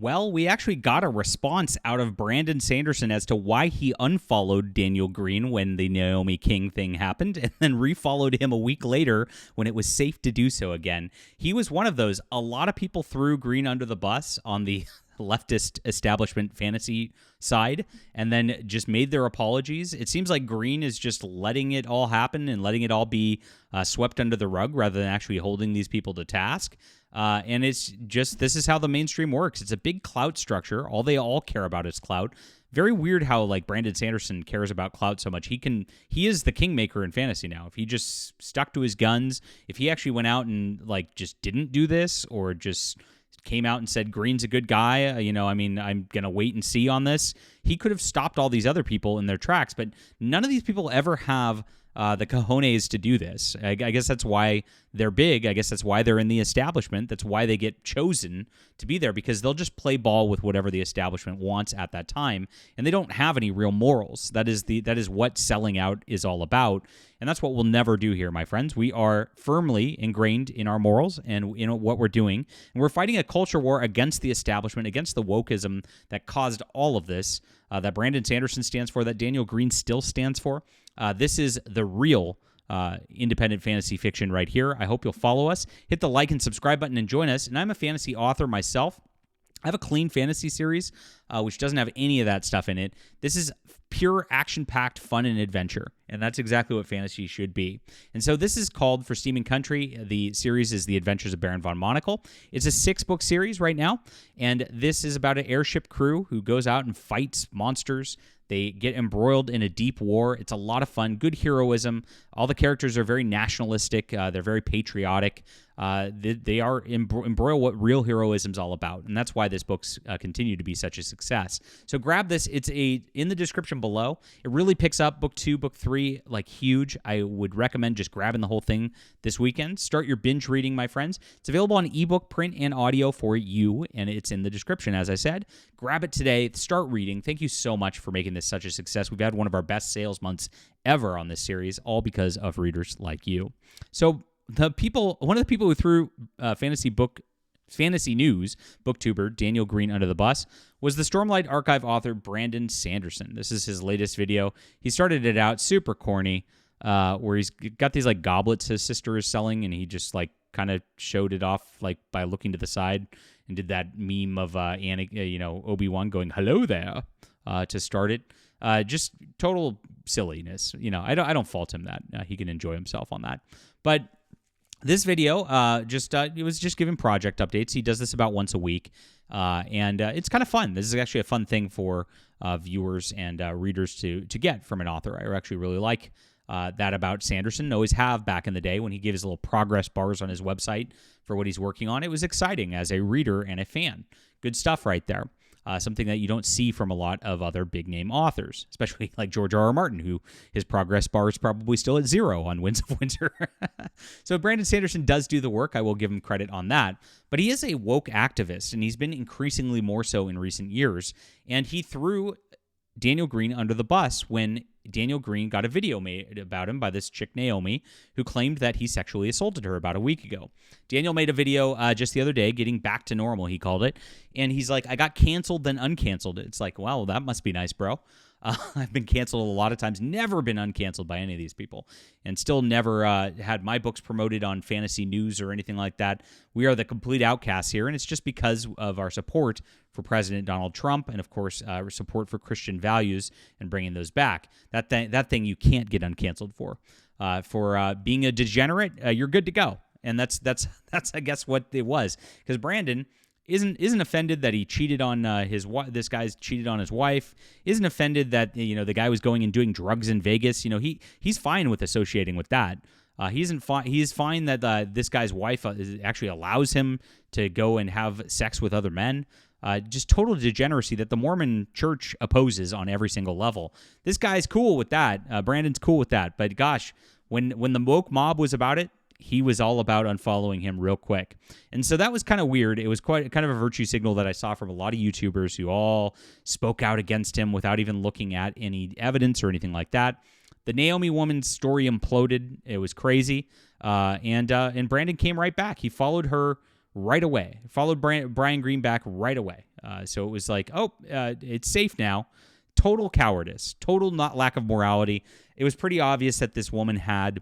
Well, we actually got a response out of Brandon Sanderson as to why he unfollowed Daniel Greene when the Naomi King thing happened, and then refollowed him a week later when it was safe to do so again. He was one of those. A lot of people threw Greene under the bus on the leftist establishment fantasy side and then just made their apologies. It seems like Greene is just letting it all happen and letting it all be swept under the rug rather than actually holding these people to task. And it's just, this is how the mainstream works. It's a big clout structure. All they all care about is clout. Very weird how like Brandon Sanderson cares about clout so much. He is the kingmaker in fantasy now. If he just stuck to his guns, if he actually went out and like just didn't do this or just came out and said Greene's a good guy, I'm going to wait and see on this, he could have stopped all these other people in their tracks, but none of these people ever have the cojones to do this. I guess that's why they're big. I guess that's why they're in the establishment. That's why they get chosen to be there, because they'll just play ball with whatever the establishment wants at that time, and they don't have any real morals. That is what selling out is all about, and that's what we'll never do here, my friends. We are firmly ingrained in our morals and in what we're doing, and we're fighting a culture war against the establishment, against the wokeism that caused all of this, that Brandon Sanderson stands for, that Daniel Greene still stands for. This is the real independent fantasy fiction right here. I hope you'll follow us. Hit the like and subscribe button and join us. And I'm a fantasy author myself. I have a clean fantasy series, which doesn't have any of that stuff in it. This is pure action-packed fun and adventure, and that's exactly what fantasy should be. And so this is called For Steam and Country. The series is The Adventures of Baron von Monocle. It's a 6-book series right now, and this is about an airship crew who goes out and fights monsters. They get embroiled in a deep war. It's a lot of fun, good heroism. All the characters are very nationalistic. They're very patriotic. They are embroil what real heroism is all about, and that's why this book's continue to be such a success. So grab this. It's in the description below. It really picks up book 2, book 3, like huge. I would recommend just grabbing the whole thing this weekend. Start your binge reading, my friends. It's available on ebook, print, and audio for you, and it's in the description, as I said. Grab it today. Start reading. Thank you so much for making this such a success. We've had one of our best sales months ever on this series, all because of readers like you. So one of the people who threw fantasy news, BookTuber, Daniel Greene under the bus, was the Stormlight Archive author Brandon Sanderson. This is his latest video. He started it out super corny, where he's got these like goblets his sister is selling, and he just like kind of showed it off like by looking to the side and did that meme of Obi-Wan going hello there to start it. Just total silliness. I don't fault him that. He can enjoy himself on that. But this video, it was just giving project updates. He does this about once a week, and it's kind of fun. This is actually a fun thing for viewers and readers to get from an author. I actually really like that about Sanderson. Always have back in the day when he gave his little progress bars on his website for what he's working on. It was exciting as a reader and a fan. Good stuff right there. Something that you don't see from a lot of other big-name authors, especially like George R.R. Martin, who his progress bar is probably still at 0 on Winds of Winter. So Brandon Sanderson does do the work. I will give him credit on that. But he is a woke activist, and he's been increasingly more so in recent years. And he threw Daniel Greene under the bus when Daniel Greene got a video made about him by this chick Naomi, who claimed that he sexually assaulted her about a week ago. Daniel made a video just the other day, getting back to normal, he called it, and he's like, I got canceled, then uncanceled. It's like, wow, that must be nice, bro. I've been canceled a lot of times, never been uncanceled by any of these people, and still never had my books promoted on fantasy news or anything like that. We are the complete outcasts here, and it's just because of our support for President Donald Trump and, of course, our support for Christian values and bringing those back. That thing you can't get uncanceled for. For being a degenerate, you're good to go, and that's I guess what it was, because Brandon isn't offended that he cheated on this guy's cheated on his wife. Isn't offended that the guy was going and doing drugs in Vegas. He's fine with associating with that. He's fine that this guy's wife actually allows him to go and have sex with other men. Just total degeneracy that the Mormon church opposes on every single level. This guy's cool with that. Brandon's cool with that. But gosh, when the woke mob was about it, he was all about unfollowing him real quick. And so that was kind of weird. It was quite kind of a virtue signal that I saw from a lot of YouTubers who all spoke out against him without even looking at any evidence or anything like that. The Naomi woman's story imploded. It was crazy. And Brandon came right back. He followed her right away. Followed Brian Greene back right away. So it was like, it's safe now. Total cowardice, total not lack of morality. It was pretty obvious that this woman had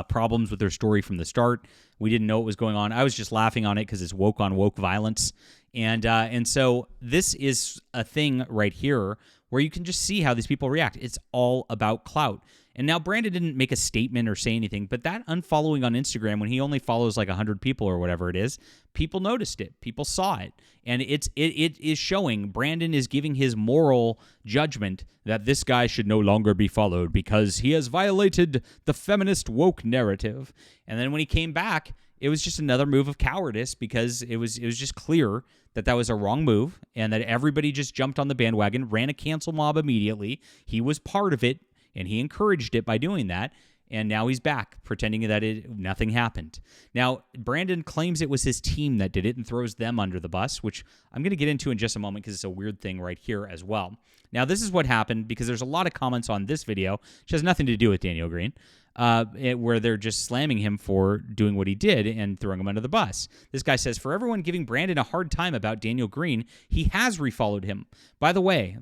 problems with her story from the start. We didn't know what was going on. I was just laughing on it because it's woke on woke violence. And so this is a thing right here where you can just see how these people react. It's all about clout. And now Brandon didn't make a statement or say anything, but that unfollowing on Instagram, when he only follows like 100 people or whatever it is, people noticed it. People saw it. And it is showing Brandon is giving his moral judgment that this guy should no longer be followed because he has violated the feminist woke narrative. And then when he came back, it was just another move of cowardice because it was just clear that that was a wrong move and that everybody just jumped on the bandwagon, ran a cancel mob immediately. He was part of it. And he encouraged it by doing that, and now he's back, pretending that nothing happened. Now, Brandon claims it was his team that did it and throws them under the bus, which I'm going to get into in just a moment because it's a weird thing right here as well. Now, this is what happened because there's a lot of comments on this video, which has nothing to do with Daniel Greene, where they're just slamming him for doing what he did and throwing him under the bus. This guy says, for everyone giving Brandon a hard time about Daniel Greene, he has refollowed him. By the way,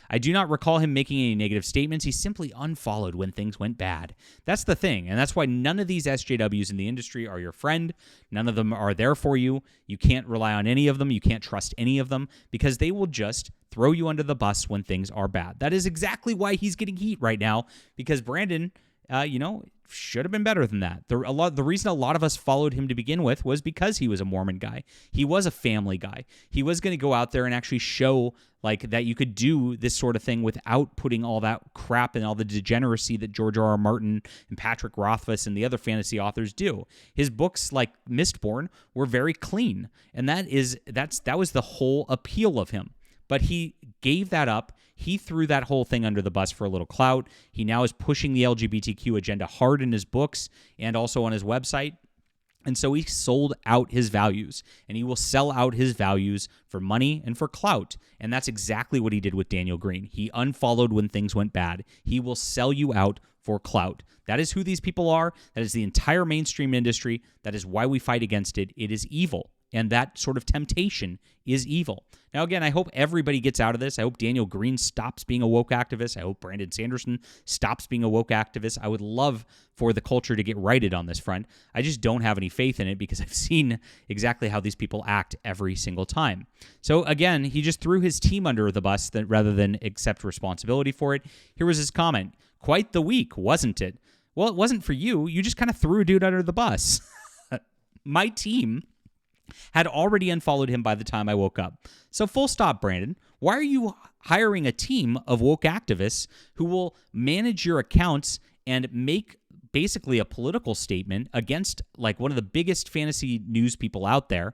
I do not recall him making any negative statements. He simply unfollowed when things went bad. That's the thing, and that's why none of these SJWs in the industry are your friend. None of them are there for you. You can't rely on any of them. You can't trust any of them because they will just throw you under the bus when things are bad. That is exactly why he's getting heat right now, because Brandon, should have been better than that. The reason a lot of us followed him to begin with was because he was a Mormon guy. He was a family guy. He was going to go out there and actually show like that you could do this sort of thing without putting all that crap and all the degeneracy that George R.R. Martin and Patrick Rothfuss and the other fantasy authors do. His books like Mistborn were very clean, and that was the whole appeal of him. But he gave that up. He threw that whole thing under the bus for a little clout. He now is pushing the LGBTQ agenda hard in his books and also on his website. And so he sold out his values, and he will sell out his values for money and for clout. And that's exactly what he did with Daniel Greene. He unfollowed when things went bad. He will sell you out for clout. That is who these people are. That is the entire mainstream industry. That is why we fight against it. It is evil. And that sort of temptation is evil. Now, again, I hope everybody gets out of this. I hope Daniel Greene stops being a woke activist. I hope Brandon Sanderson stops being a woke activist. I would love for the culture to get righted on this front. I just don't have any faith in it because I've seen exactly how these people act every single time. So, again, he just threw his team under the bus rather than accept responsibility for it. Here was his comment. Quite the week, wasn't it? Well, it wasn't for you. You just kind of threw a dude under the bus. My team had already unfollowed him by the time I woke up. So full stop, Brandon. Why are you hiring a team of woke activists who will manage your accounts and make basically a political statement against like one of the biggest fantasy news people out there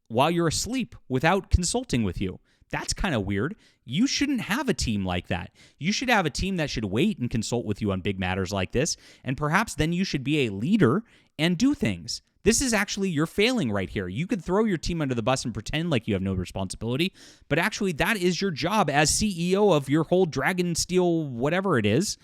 while you're asleep without consulting with you? That's kind of weird. You shouldn't have a team like that. You should have a team that should wait and consult with you on big matters like this, and perhaps then you should be a leader and do things. This is actually, you're failing right here. You could throw your team under the bus and pretend like you have no responsibility, but actually that is your job as CEO of your whole Dragon Steel, whatever it is.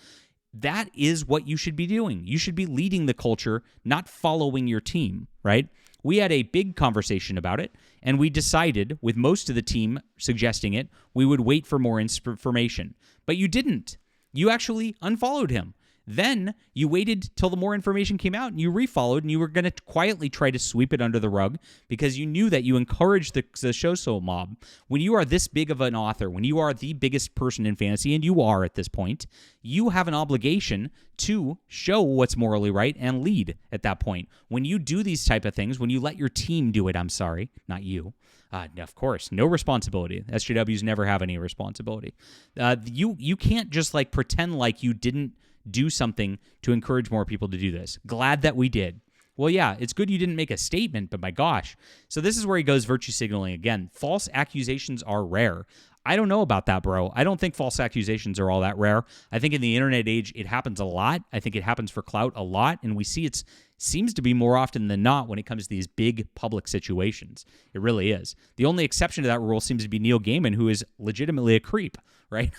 That is what you should be doing. You should be leading the culture, not following your team, right? We had a big conversation about it, and we decided, with most of the team suggesting it, we would wait for more information. But you didn't. You actually unfollowed him. Then you waited till the more information came out and you refollowed, and you were going to quietly try to sweep it under the rug because you knew that you encouraged the show mob. When you are this big of an author, when you are the biggest person in fantasy, and you are at this point, you have an obligation to show what's morally right and lead at that point. When you do these type of things, when you let your team do it, I'm sorry, not you. Of course, no responsibility. SJWs never have any responsibility. You can't just like pretend like you didn't do something to encourage more people to do this. Glad that we did. Well, yeah, it's good you didn't make a statement, but my gosh. So this is where he goes virtue signaling again. False accusations are rare. I don't know about that, bro. I don't think false accusations are all that rare. I think in the internet age, it happens a lot. I think it happens for clout a lot, and we see it's seems to be more often than not when it comes to these big public situations. It really is. The only exception to that rule seems to be Neil Gaiman, who is legitimately a creep, right?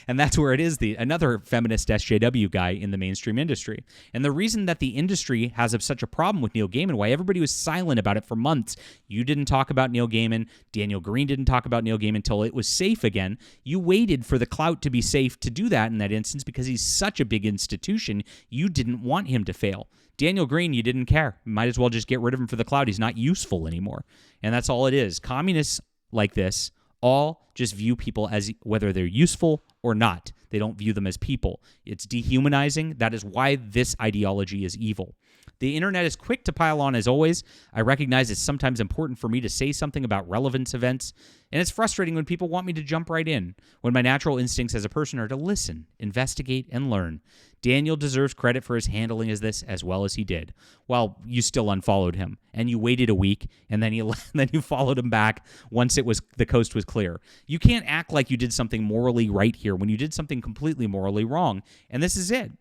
And that's where it is another feminist SJW guy in the mainstream industry. And the reason that the industry has such a problem with Neil Gaiman, why everybody was silent about it for months, you didn't talk about Neil Gaiman, Daniel Greene didn't talk about Neil Gaiman until it was safe again. You waited for the clout to be safe to do that in that instance because he's such a big institution, you didn't want him to fail. Daniel Greene, you didn't care. Might as well just get rid of him for the clout. He's not useful anymore. And that's all it is. Communists like this all just view people as whether they're useful or not. They don't view them as people. It's dehumanizing. That is why this ideology is evil. The internet is quick to pile on as always. I recognize it's sometimes important for me to say something about relevance events, and it's frustrating when people want me to jump right in, when my natural instincts as a person are to listen, investigate, and learn. Daniel deserves credit for his handling of this as well as he did. Well, you still unfollowed him, and you waited a week, and then you followed him back once the coast was clear. You can't act like you did something morally right here when you did something completely morally wrong, and this is it.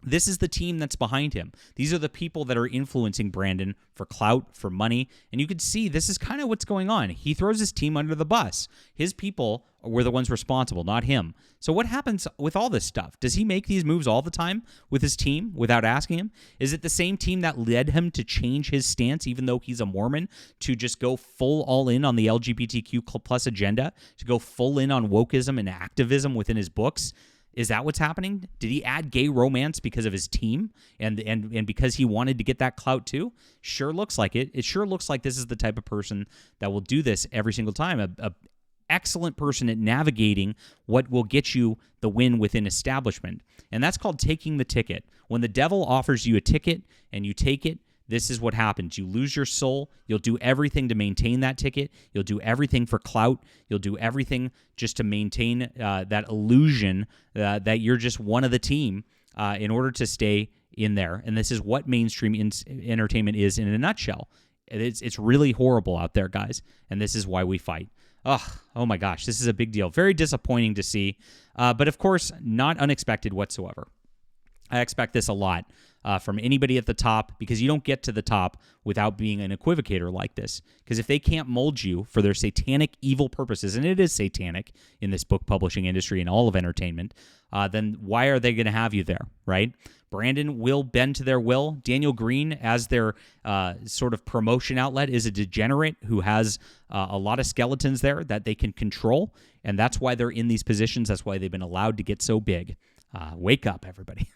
This is the team that's behind him. These are the people that are influencing Brandon for clout, for money. And you can see this is kind of what's going on. He throws his team under the bus. His people were the ones responsible, not him. So what happens with all this stuff? Does he make these moves all the time with his team without asking him? Is it the same team that led him to change his stance, even though he's a Mormon, to just go full all in on the LGBTQ plus agenda, to go full in on wokeism and activism within his books? Is that what's happening? Did he add gay romance because of his team and because he wanted to get that clout too? Sure looks like it. It sure looks like this is the type of person that will do this every single time. A excellent person at navigating what will get you the win within establishment. And that's called taking the ticket. When the devil offers you a ticket and you take it, this is what happens. You lose your soul. You'll do everything to maintain that ticket. You'll do everything for clout. You'll do everything just to maintain that illusion that you're just one of the team in order to stay in there. And this is what mainstream entertainment is in a nutshell. It's really horrible out there, guys. And this is why we fight. Oh my gosh, this is a big deal. Very disappointing to see. But of course, not unexpected whatsoever. I expect this a lot from anybody at the top because you don't get to the top without being an equivocator like this. Because if they can't mold you for their satanic evil purposes, and it is satanic in this book publishing industry and all of entertainment, then why are they going to have you there, right? Brandon will bend to their will. Daniel Greene, as their sort of promotion outlet, is a degenerate who has a lot of skeletons there that they can control, and that's why they're in these positions. That's why they've been allowed to get so big. Wake up, everybody.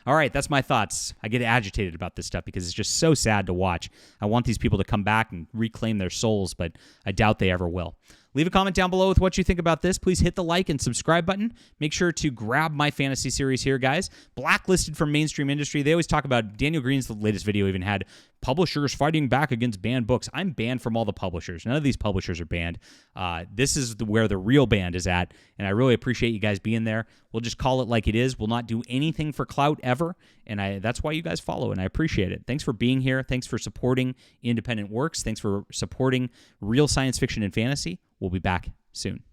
All right, that's my thoughts. I get agitated about this stuff because it's just so sad to watch. I want these people to come back and reclaim their souls, but I doubt they ever will. Leave a comment down below with what you think about this. Please hit the like and subscribe button. Make sure to grab my fantasy series here, guys. Blacklisted from mainstream industry. They always talk about Daniel Greene's latest video even had publishers fighting back against banned books. I'm banned from all the publishers. None of these publishers are banned. This is where the real band is at, and I really appreciate you guys being there. We'll just call it like it is. We'll not do anything for clout ever, and that's why you guys follow, and I appreciate it. Thanks for being here. Thanks for supporting independent works. Thanks for supporting real science fiction and fantasy. We'll be back soon.